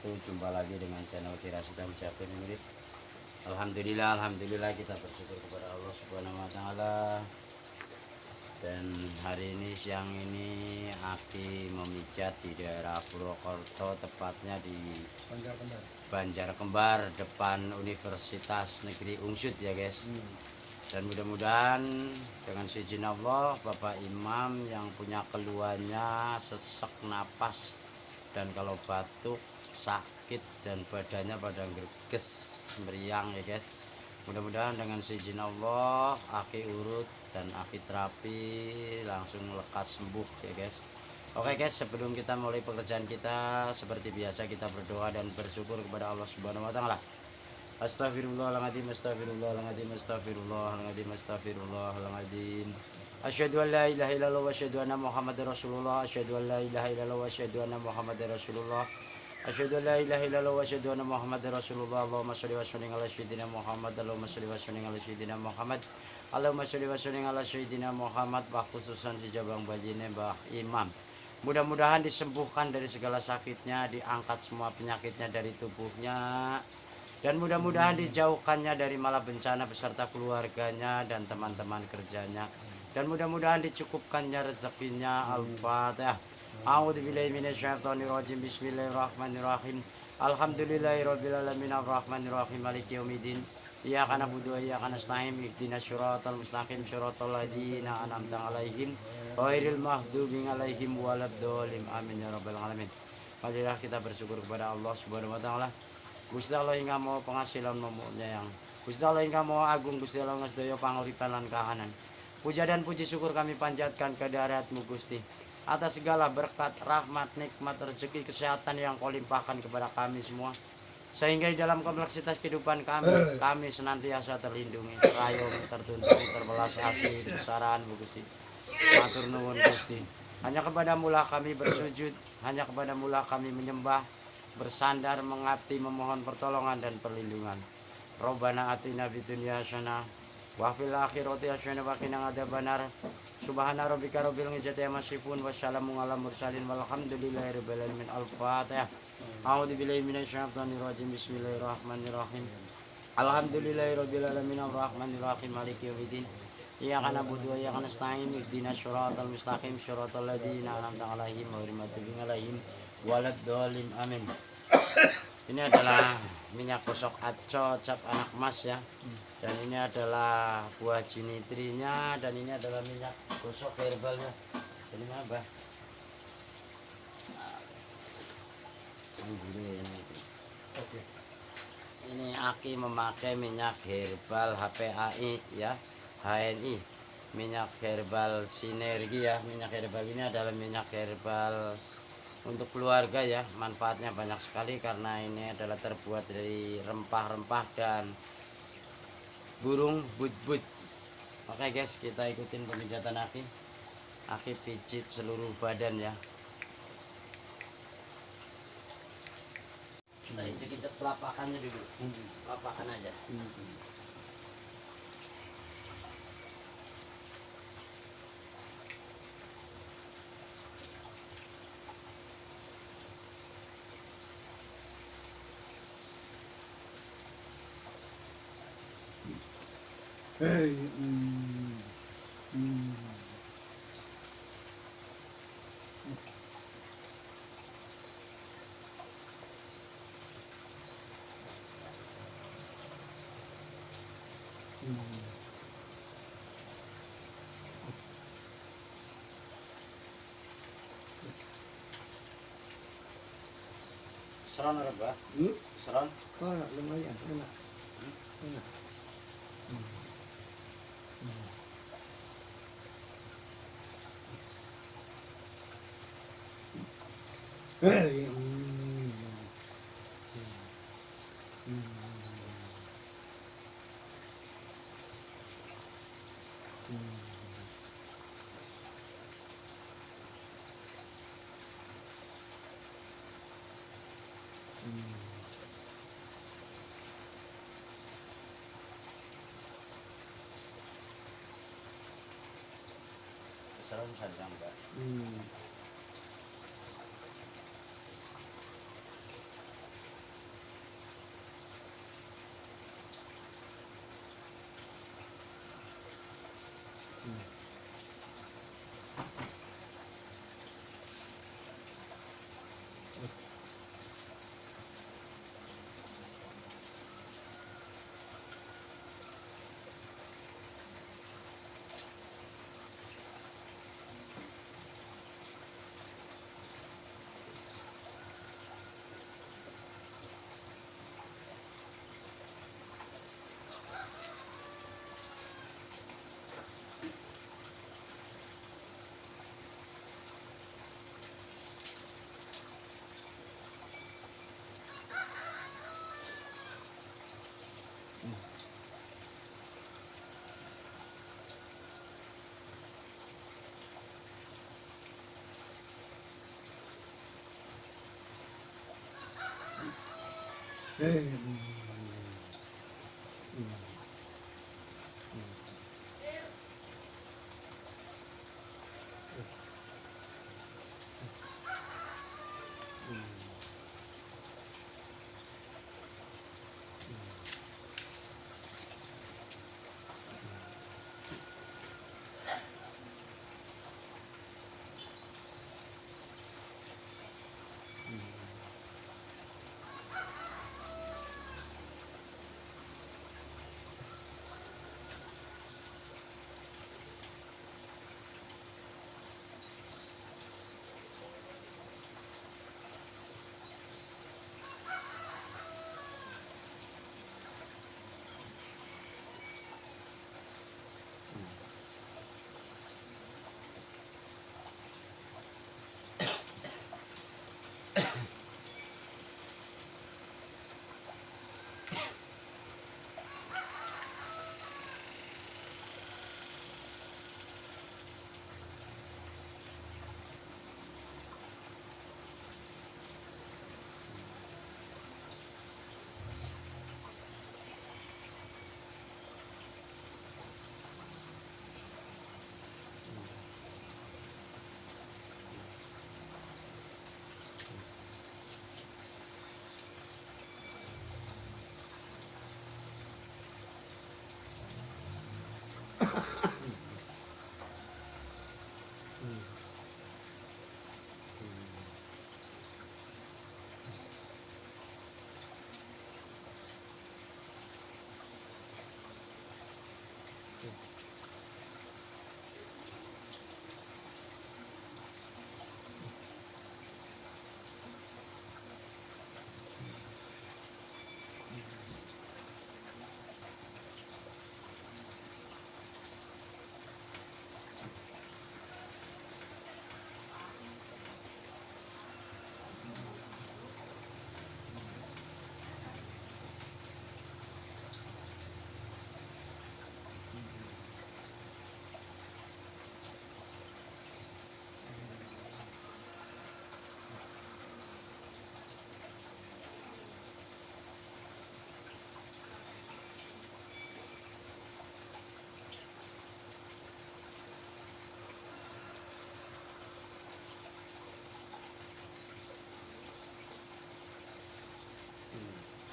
wabarakatuh. Jumpa lagi dengan channel Firasat Ucapin Murid. Alhamdulillah kita bersyukur kepada Allah Subhanahu wa taala. Dan hari ini siang ini Aki memijat di daerah Purwokerto, tepatnya di Banjarkembar depan Universitas Negeri Ungsut ya guys. Dan mudah-mudahan dengan izin Allah, Bapak Imam yang punya keluhannya sesak napas dan kalau batuk sakit dan badannya pada greges meriang ya guys, mudah-mudahan dengan izin Allah Aki urut dan Aki terapi langsung lekas sembuh ya guys. Oke guys, sebelum kita mulai pekerjaan kita, seperti biasa kita berdoa dan bersyukur kepada Allah Subhanahu wa taala. Astagfirullahaladzim, astagfirullahaladzim, astagfirullahaladzim, astagfirullahaladzim. Asyhadu an la ilaha illallah wa asyhadu anna Muhammadar Rasulullah. Asyhadu an la ilaha illallah wa asyhadu anna Muhammadar Rasulullah. Asyhadu an la ilaha illallah wa asyhadu anna Muhammadar Rasulullah. Allahumma shalli wa sallim ala sayyidina Muhammad. Allahumma shalli wa sallim ala sayyidina Muhammad. Allahumma shalli wa sallim ala sayyidina Muhammad. Bah khususan si Jabang Bajine Bah Imam. Mudah-mudahan disembuhkan dari segala sakitnya, diangkat semua penyakitnya dari tubuhnya. Dan mudah-mudahan dijauhkannya dari malah bencana beserta keluarganya dan teman-teman kerjanya. Dan mudah-mudahan dicukupkannya rezekinya. Al-Fatihah. A'udzubillahi minasyaitonirrajim. Bismillahirrahmanirrahim. Alhamdulillahirabbil alamin arrahmanirrahim maliki yaumiddin. Iyyaka na'budu wa iyyaka nasta'in. Ihdinas siratal mustaqim siratal ladzina an'amta 'alaihim ghairil maghdubi 'alaihim waladdallin. Amin ya rabbal alamin. Marilah kita bersyukur kepada Allah Subhanahu wa taala. Gusti Allah hingga mau penghasilan mempunyai yang Gusti Allah hingga mau agung, Gusti Allah ngasdaya panguripan lan kahanan. Puja dan puji syukur kami panjatkan ke hadirat-Mu Gusti atas segala berkat, rahmat, nikmat, rezeki, kesehatan yang Kau limpahkan kepada kami semua, sehingga di dalam kompleksitas kehidupan kami senantiasa terlindungi, terayung, tertuntun, terbelas asih besaran-Mu Gusti. Matur nuwun Gusti. Hanya kepadamu lah kami bersujud, hanya kepadamu lah kami menyembah, bersandar, mengabdi, memohon pertolongan dan perlindungan. Robbana atina fid dunya hasanah wa fil akhirati hasanah wa qina adzabannar. Subhana rabbika rabbil izzati amma yasifun wa salamun alal mursalin walhamdulillahirabbil alamin. Al-Fatihah. A'udzubillahi minasyaitonir rajim. Bismillahirrahmanirrahim. Alhamdulillahirabbil alamin arrahmanir rahim maliki yaumiddin. Iyyaka na'budu wa iyyaka nasta'in. Ihdinas siratal mustaqim siratal ladzina an'amta 'alaihim ghairil maghdubi 'alaihim waladdallin. Amin. Ini adalah minyak gosok aco cap anak mas ya. Dan ini adalah buah jinitrinya, dan ini adalah minyak gosok herbalnya. Jadi apa? Ini Aki memakai minyak herbal HPAI ya, HNI, minyak herbal sinergi ya. Minyak herbal ini adalah minyak herbal untuk keluarga ya, manfaatnya banyak sekali karena ini adalah terbuat dari rempah-rempah dan burung but-but. Oke guys, kita ikutin pemijatan Aki. Aki pijit seluruh badan ya. Kita injek-injek telapakannya dulu, telapakan aja. Seron apa, Pak? Seron? Lumayan, enak. Enak. Seron sadang, Pak.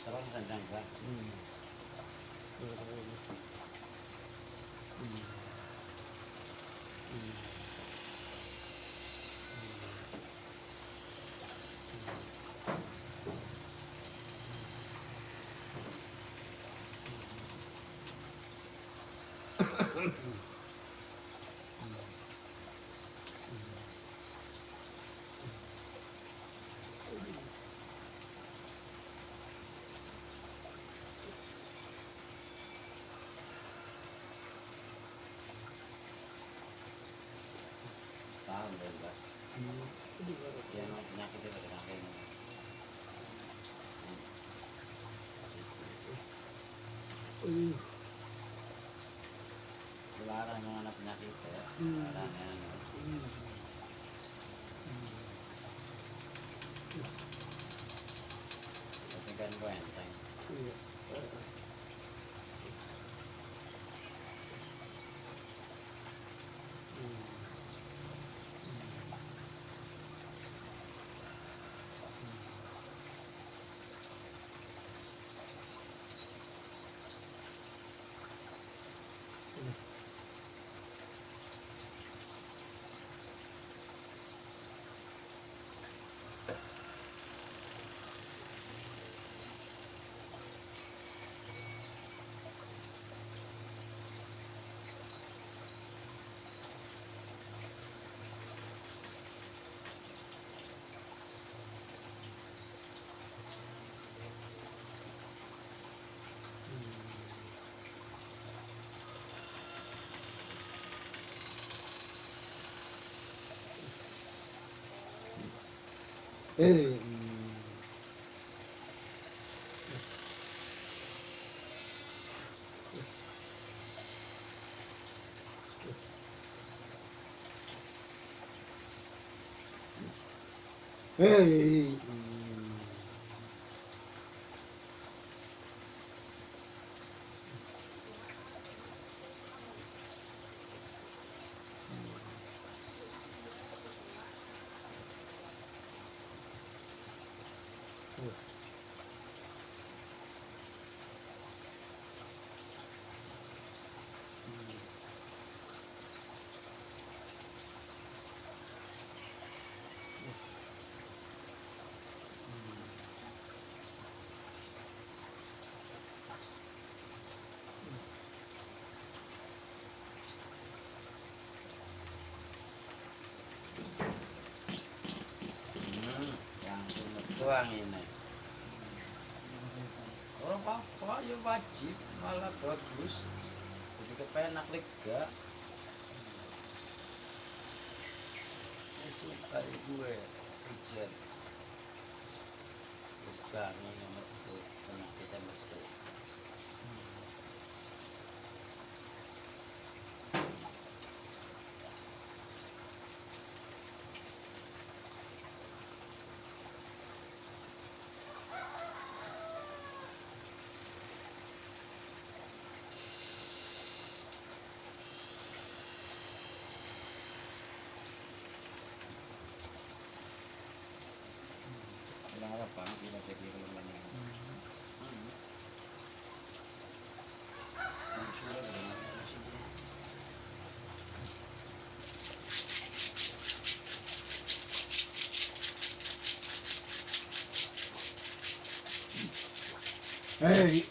Sarang sandang ba? Paham ba ba? Yan ang penyakit itu dengan kain. Wala yung anak penyakit ya. Wala na yan. Tingkan ko yan. Yang sunat doang ini. Oh apa ya wajib, malah bagus. Jadi kepenak lega. Ini suka gue hujan. Bukan ini metu penyakitnya metu. Harap banget kita jadi rumah yang sudah benar sih. Hei,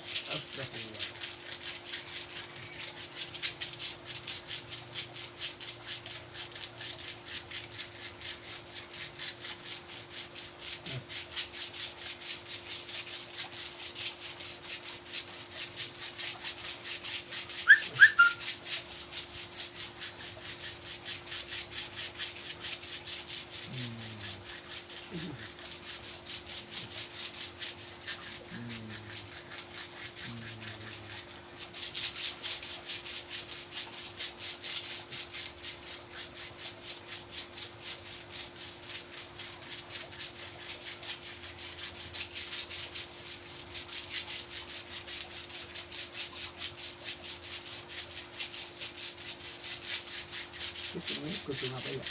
kucing apa ya?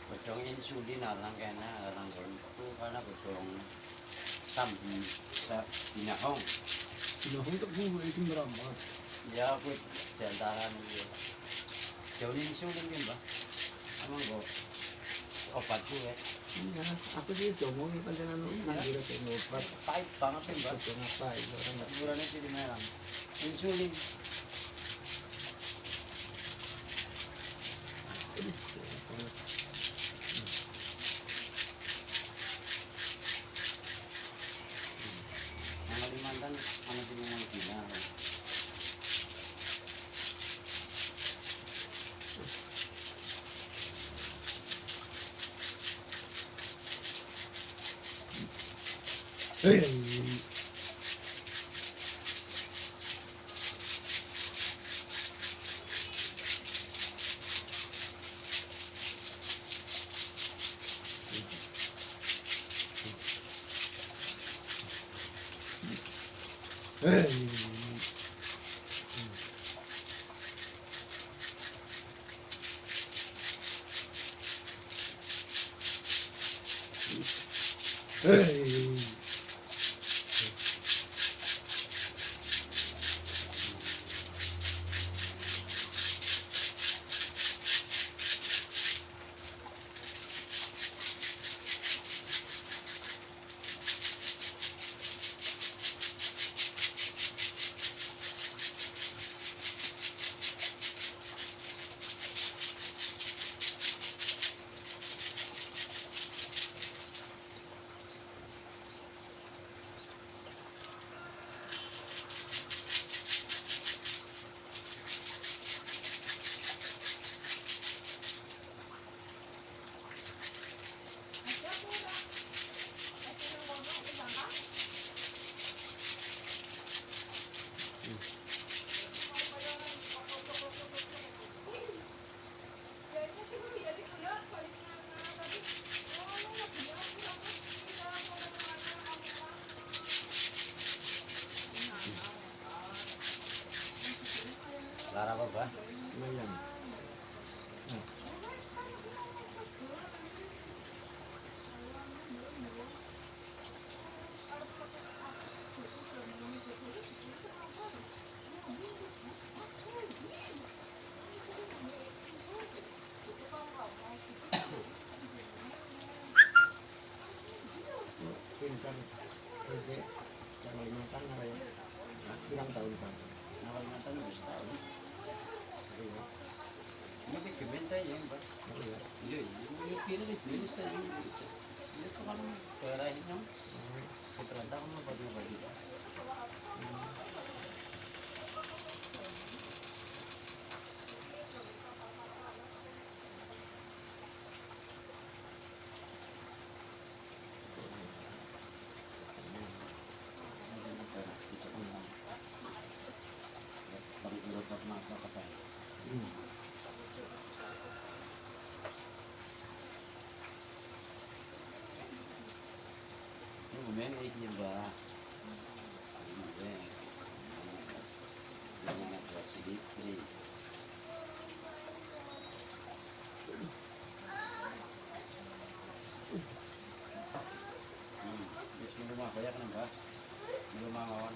Bodong insulin orang kena orang itu karena bodong sambi binahong. Binahong untuk bumbu itu merambat. Ya aku diantara nih. Jauh insulin ya mbak. Emang kok obat tuh ya. Iya, aku sih ngomong nih panjangan nanti udah kayak ngobat. Pahit banget ya mbak. Kucing apa itu orang nggak. Ukurannya sih di merah. Insulin. Yang Kalimantan mana sih yang Gina? Hei, hei, hei. Lara apa mbak? Lumayan. Jadi Kalimantan apa ya? Bilang tahun kan? Nah, Kalimantan udah setahun. Iya. Ini bagaimana ya, Mbak? Iya. Iya, ini kira di sini saya gitu. Ini tuh kan daerah ini, Putrandang mau bagi-bagi. Bang Guru Permata kata. Ini lumayan ini Mbak. Ini buat sedikit. Di rumah banyak kan Mbak? Di rumah lawan.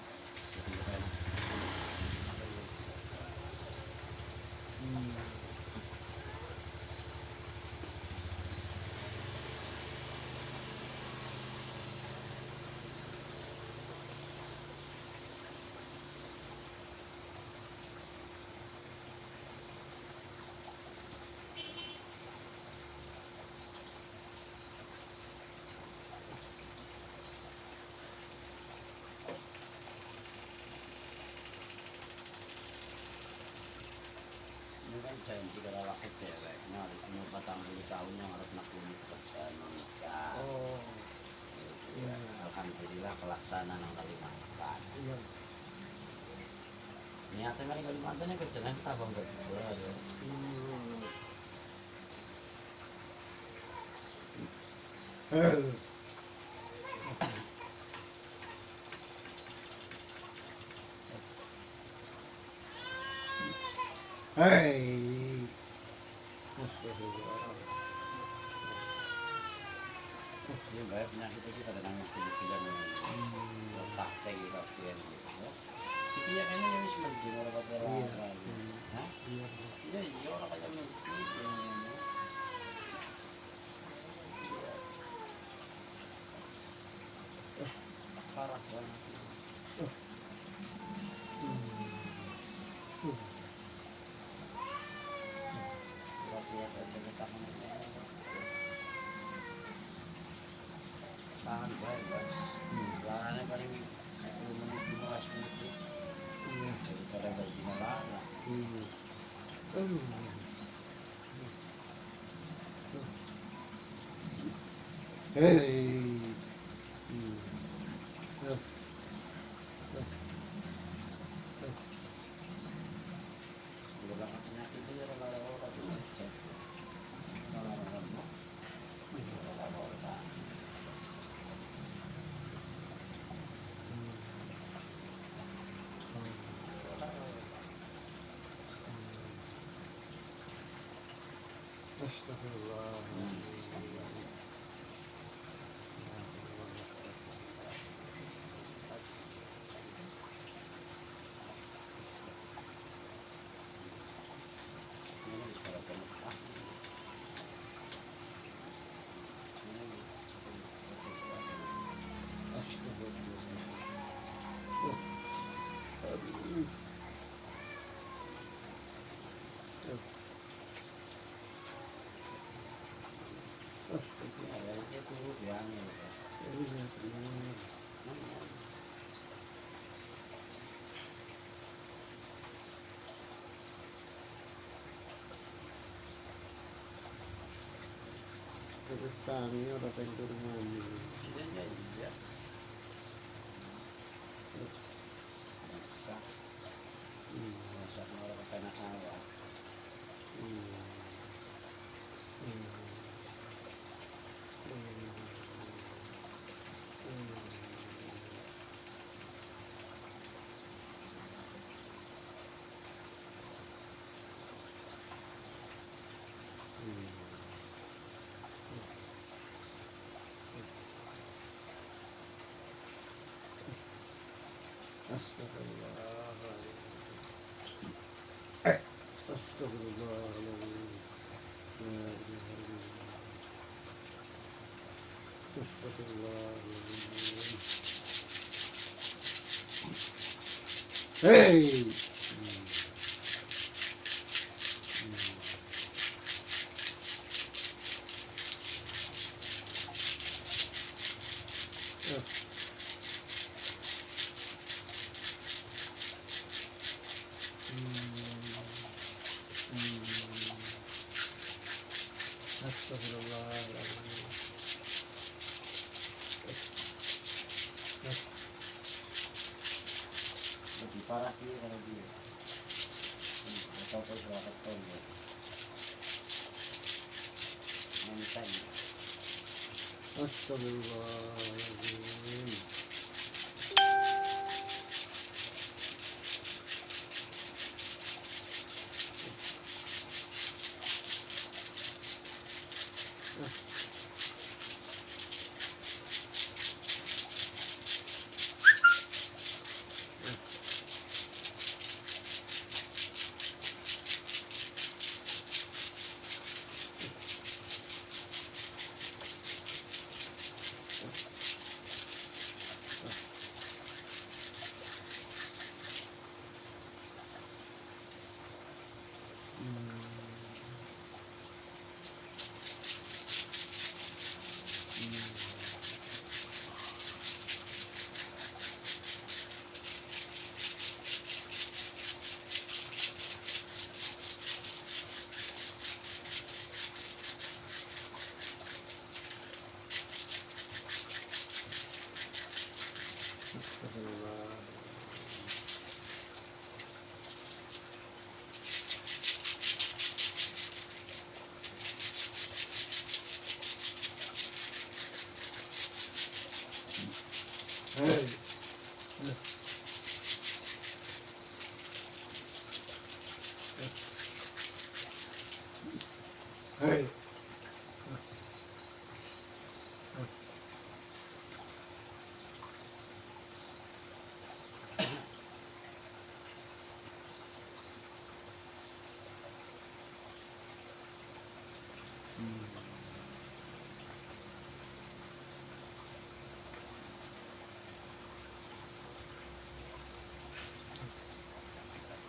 Ini kan janji kalau wakil dewek, nah harus umur 40 tahun yang harus nakuni pekerjaan menikah. Oh. Ya, alhamdulillah pelaksanaan yang Kalimantan. Iya. Niatnya kan Kalimantannya kerjaan kita bangga juga ya. Hai. Ini banyak penyakit itu pada nangis film letak kayak gitu kan gitu. Siki ya kayaknya yang harus pergi orang kata orang. Hah? Iya, iya orang kayak gitu. Parah banget. Lihat aja kita tahan baik guys. Larannya paling 10 menit 15 menit. Daripada bagi melarang. Beberapa penyakit itu ya kalau orang itu cek. Kalau orang mau, kalau orang Terus kami orang pengen mandi. iya. Masak, masak orang kena awal. Astagfirullahaladzim. Hei. Astagfirullahaladzim. Lebih parah dia kalau dia. Atau berapa ton ya? Mantan. Astagfirullahaladzim. Hey. Hey.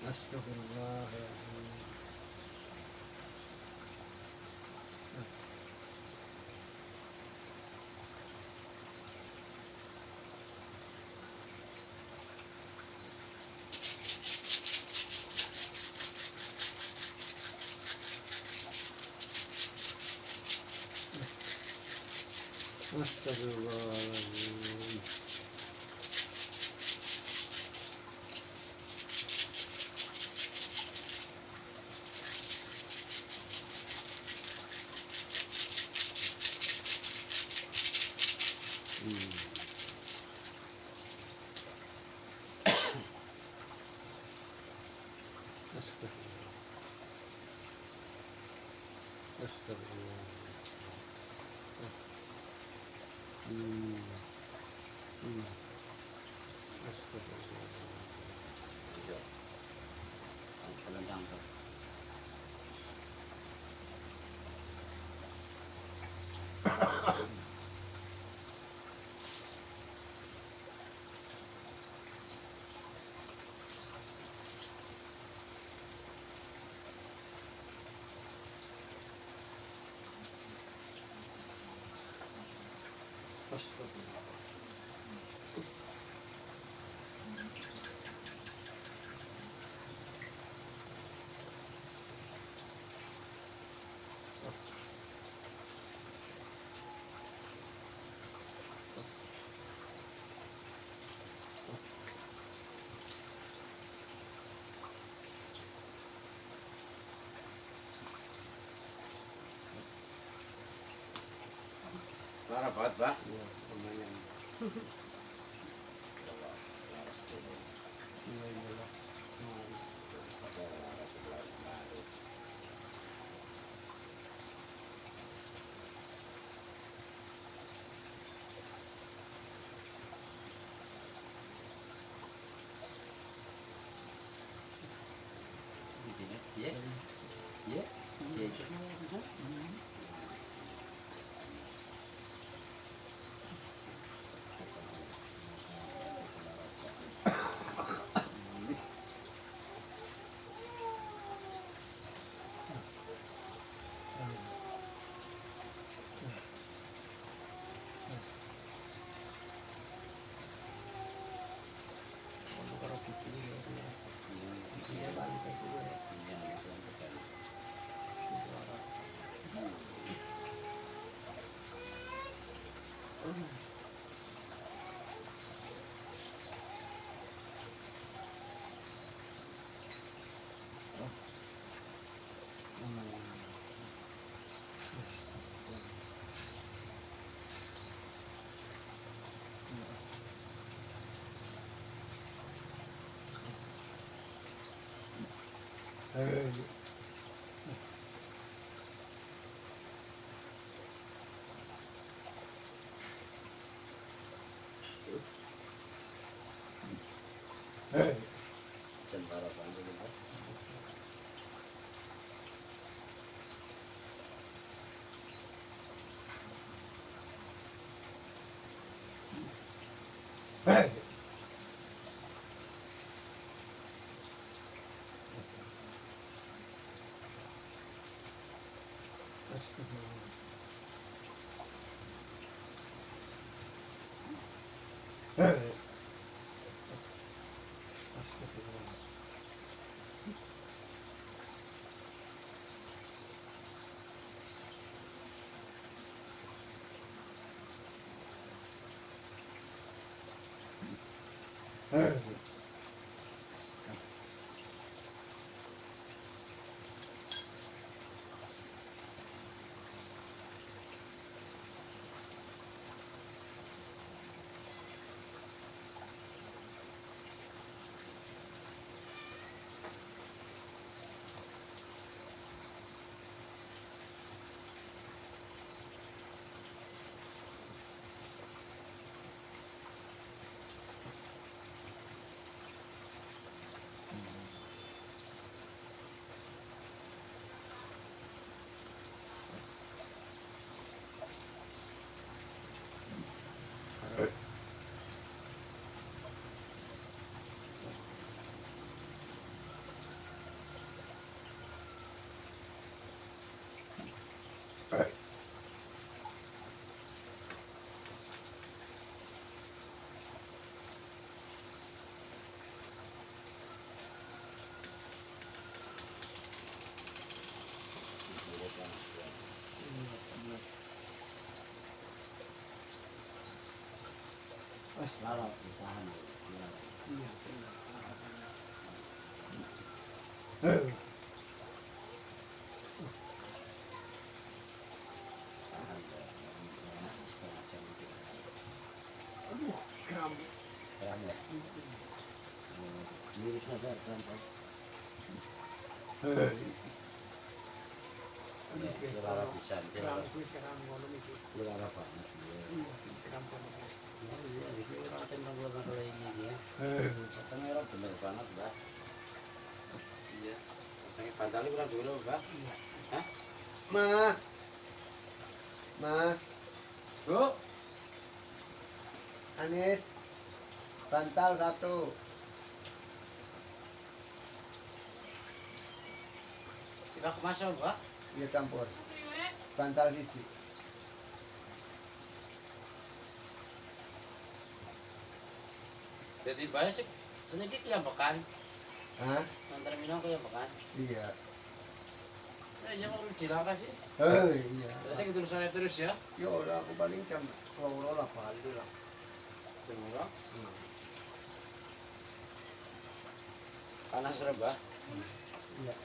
Astagfirullahaladzim. Astagfirullahaladzim. Astagfirullah. Astagfirullah. Kelendang tuh. Astagfirullah. Parah banget, Pak. Ya, lumayan. Alhamdulillah. Ya, ya, ya. Centara panggil Pak. Lara ditahan. Setengah jam itu. Aduh, kram. Kram ya? Mirip saja kram Pak. Ya, lara pisan. Kram kuwi kram ngono iki. Lara banget. Kram kono. Oh iya, itu orang tentang warna kayak gini ya. Katanya orang bener banget, Mbak. Iya. Katanya pantalnya kurang dulu, Mbak. Hah? Ma. Bu? Anis. Bantal satu. Kita masuk, Mbak. Iya campur. Bantal siji. Jadi bayar sih sedikit ya makan. Hah? Antara minum ke ya makan. Iya. Ya mau dilangkah sih. Iya. Berarti gitu saya terus ya. Ya udah aku paling jam 2 lah balik lah. Semua. Panas Mbak. Iya.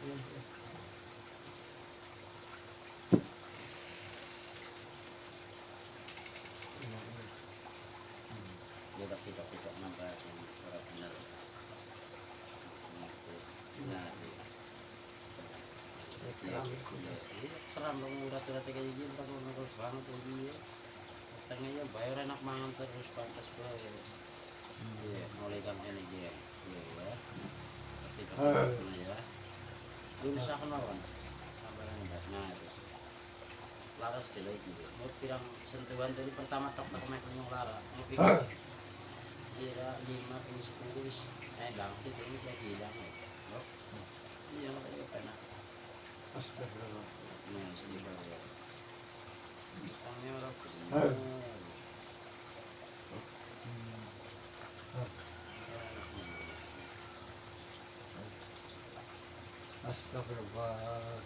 Dia tak tidak nampak yang berat benar. Nah, terang dong urat-urat kayak gini, bagus banget ini. Katanya ya bayar enak mangan terus pantas bayar. Iya, mulai kan ini dia. Iya ya. Tidak ya. Belum bisa kenalan. Kabaran enggak. Nah, terus laras jelek gitu. Mau bilang sentuhan dari pertama tok mek Lara. Mau pikir kira 5 ini 10 wis lang itu ini kayak hilang. Iya, makanya enak. Astagfirullah. Nah, sebentar ya. Misalnya orang benar. Astagfirullah.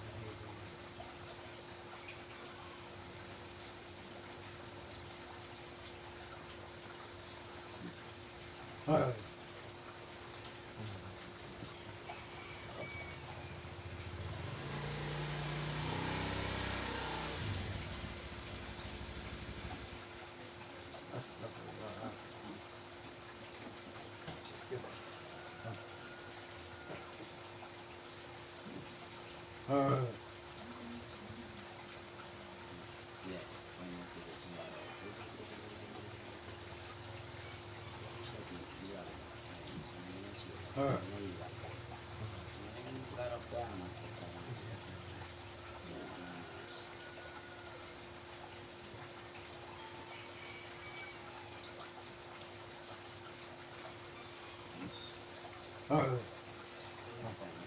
Ya, banyak tidak sembarang. Bisa dibilang ini sih, ini hilang. Ini garap banget sekarang. Ya, Mas. Kenapa ini?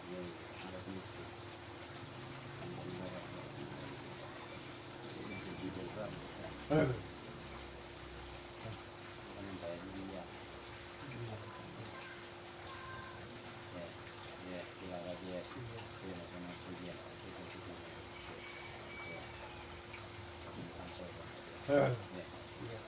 Ya, ada gitu. Jadi program. Bukan yang bayar dia. Ya, ya, tidak lagi ya. Ya, sama dia. Itu juga. Ya, bukan saya. Ya, ya, ya.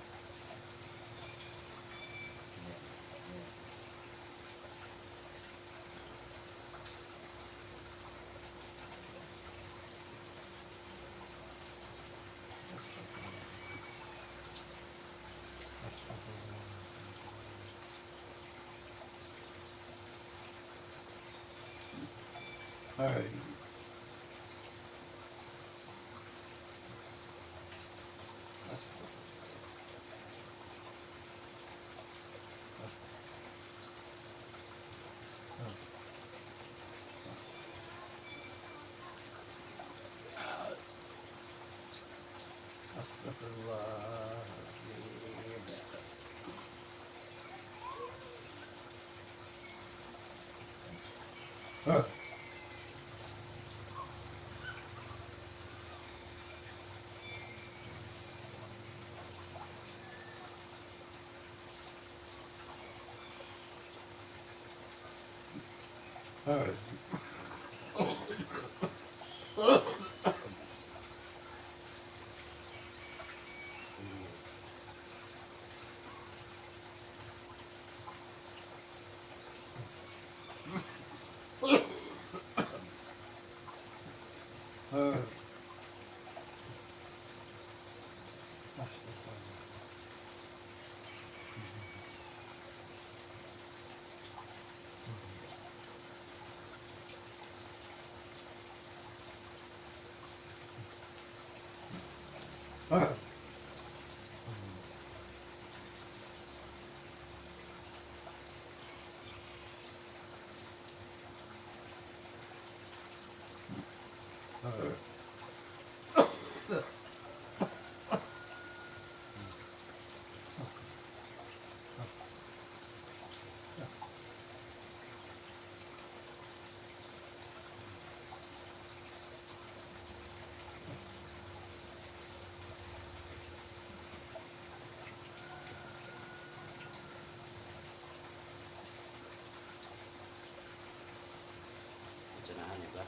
Pencernaan ya, Pak.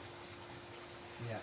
Iya.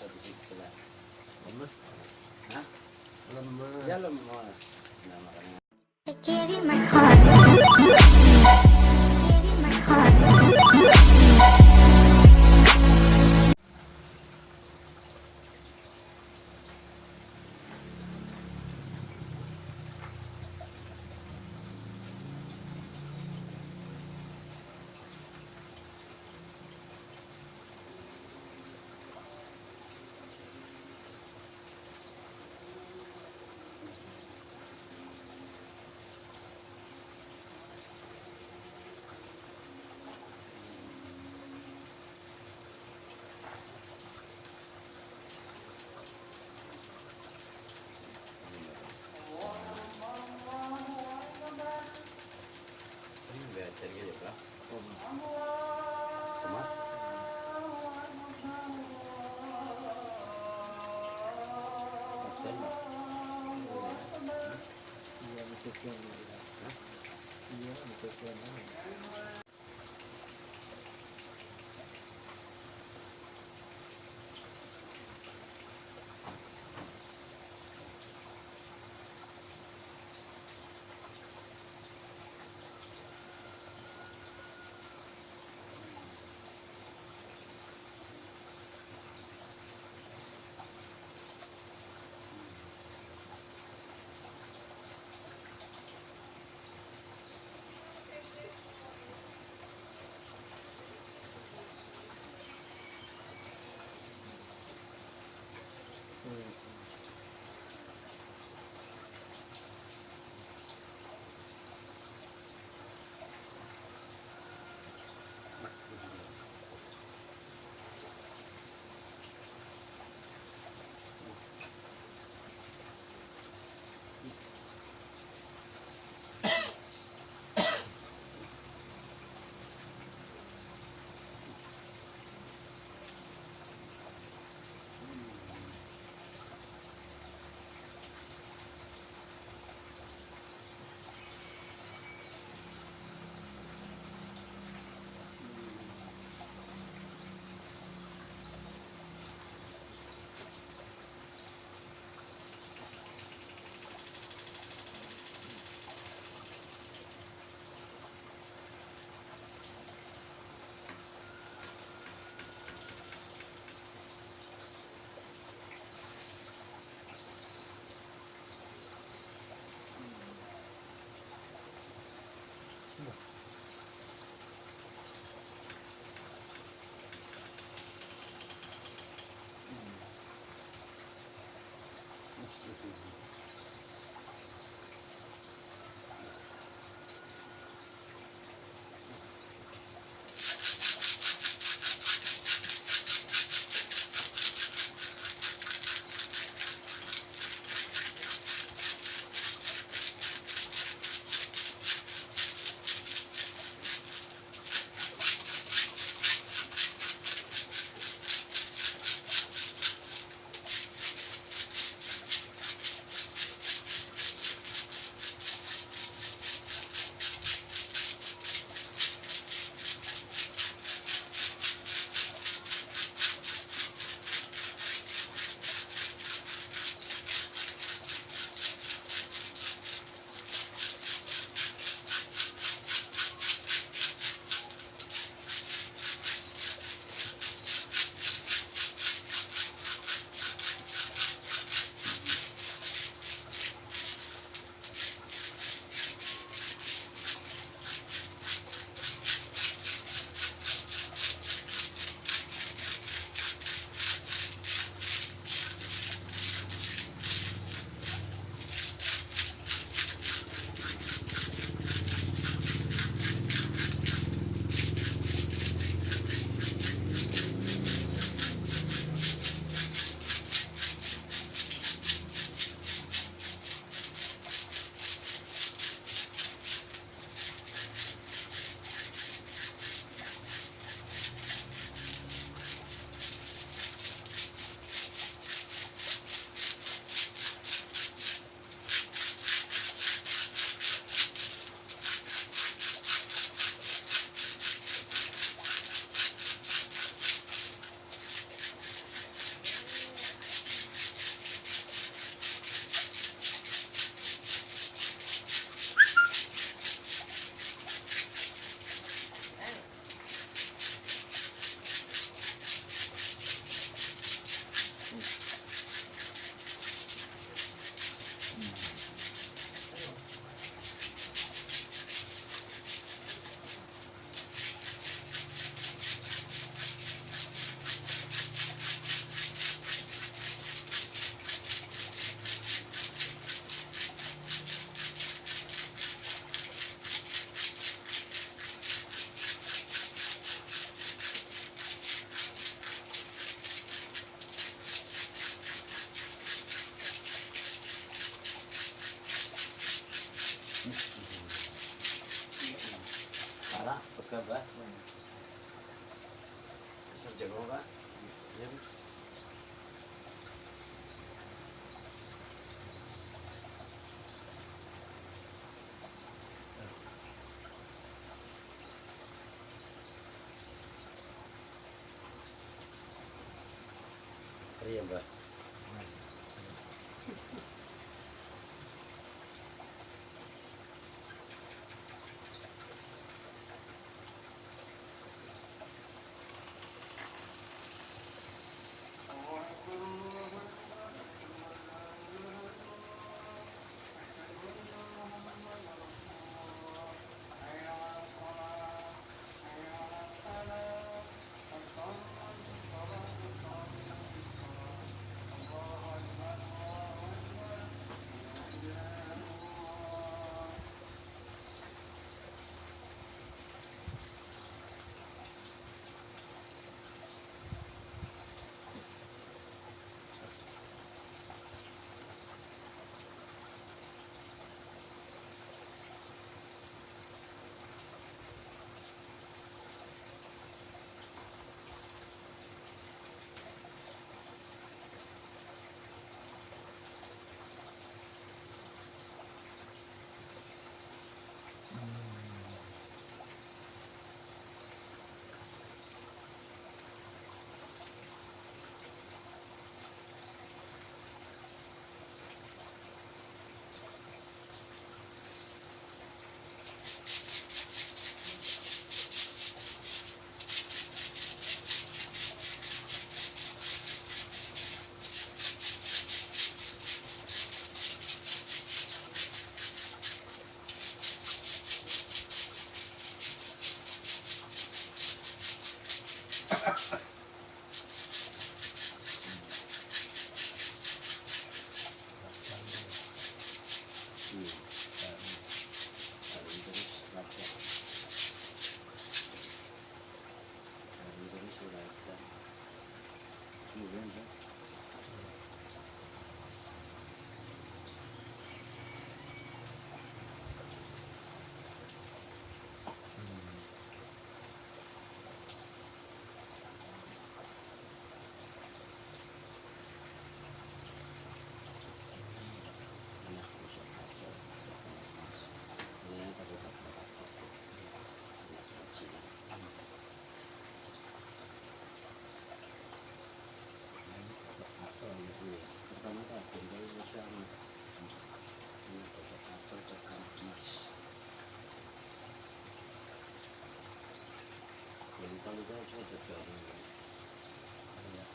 situ lah. Lemes. Hah? Lemes. Ya lemas. Nah makanya. I give you my heart. Give you my heart. Ini better gitu lah. Oh, Cuma absen. iya betul kan. Iya betul kan. Ara, peka bah. Bisa jago bah. Ya, Mas. Iya, Mbak. Kalau saya terjadi,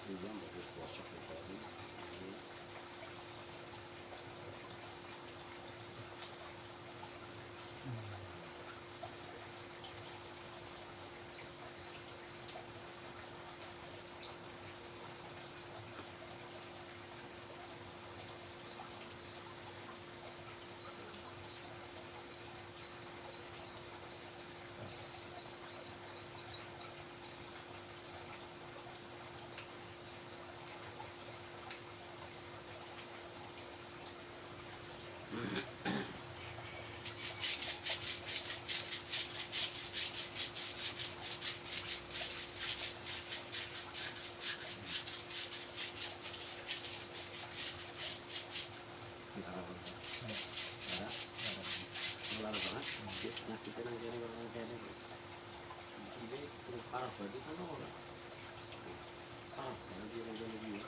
dia bagus bosok terjadi. Parah berarti kan orang parah lagi dia.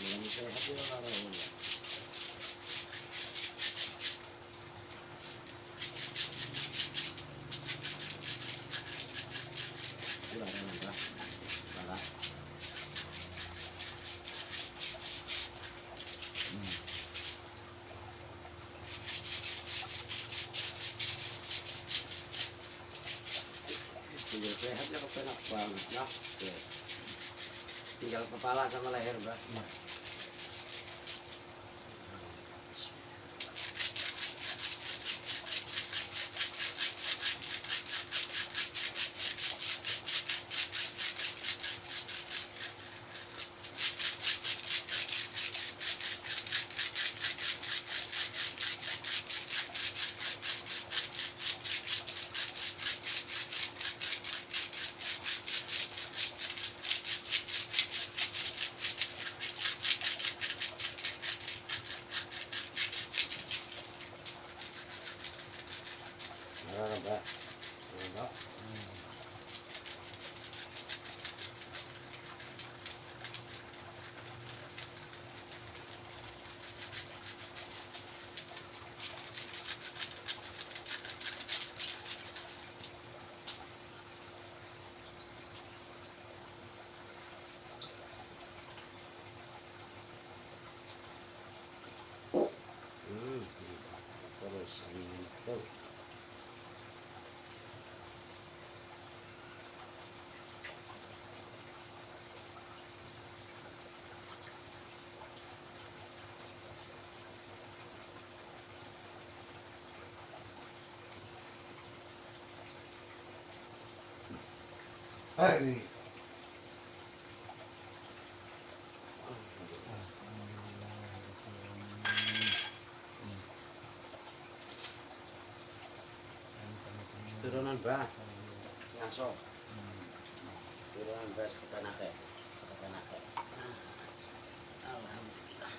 Yang sehat dia orang. Tinggal sehatnya kepenak banget ya. Tinggal kepala sama leher, Mbak. Hari. Turunan bah. Ngaso. Turunan bah sekepenake. Sekepenake. Alhamdulillah.